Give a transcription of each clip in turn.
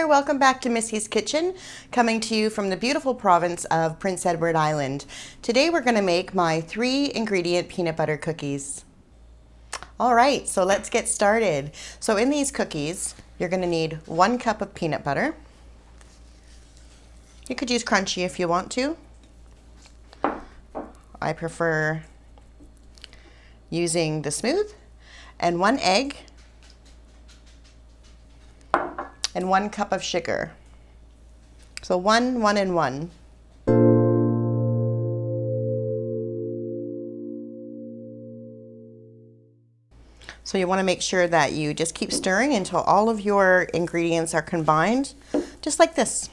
there, welcome back to Missy's Kitchen, coming to you from the beautiful province of Prince Edward Island. Today we're going to make my 3-ingredient peanut butter cookies. All right, so let's get started. So in these cookies, you're going to need 1 cup of peanut butter. You could use crunchy if you want to. I prefer using the smooth. And 1 egg. And 1 cup of sugar. So 1, 1, and 1. So you want to make sure that you just keep stirring until all of your ingredients are combined, just like this.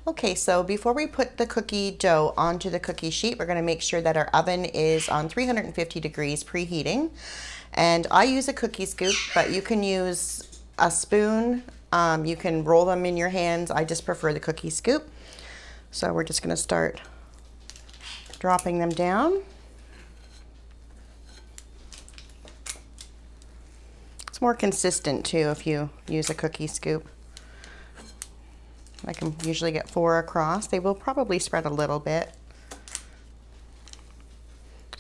Okay, so before we put the cookie dough onto the cookie sheet, we're going to make sure that our oven is on 350 degrees preheating. And I use a cookie scoop, but you can use a spoon. You can roll them in your hands. I just prefer the cookie scoop. So we're just going to start dropping them down. It's more consistent too if you use a cookie scoop. I can usually get 4 across. They will probably spread a little bit.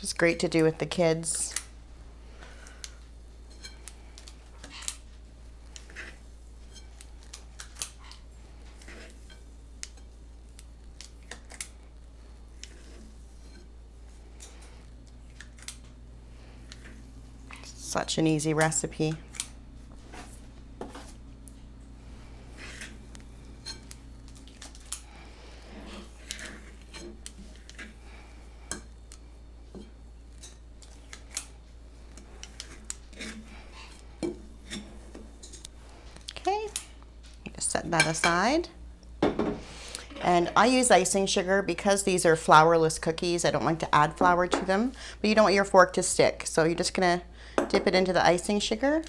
It's great to do with the kids. Such an easy recipe. Okay, just set that aside. And I use icing sugar because these are flourless cookies. I don't like to add flour to them, but you don't want your fork to stick. So you're just gonna dip it into the icing sugar.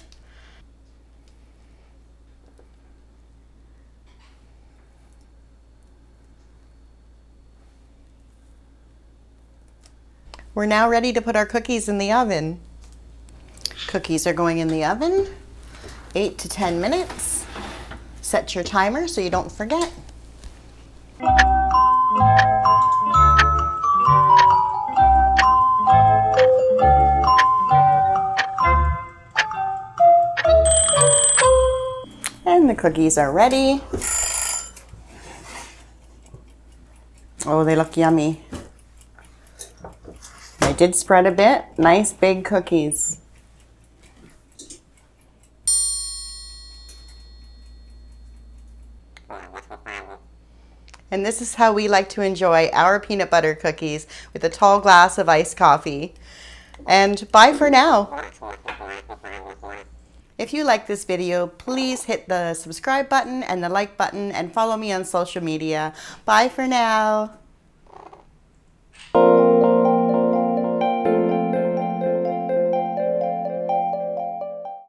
We're now ready to put our cookies in the oven. Cookies are going in the oven, 8 to 10 minutes. Set your timer so you don't forget. And the cookies are ready. Oh, they look yummy. I did spread a bit. Nice big cookies. And this is how we like to enjoy our peanut butter cookies with a tall glass of iced coffee. And bye for now. If you like this video, please hit the subscribe button and the like button and follow me on social media. Bye for now.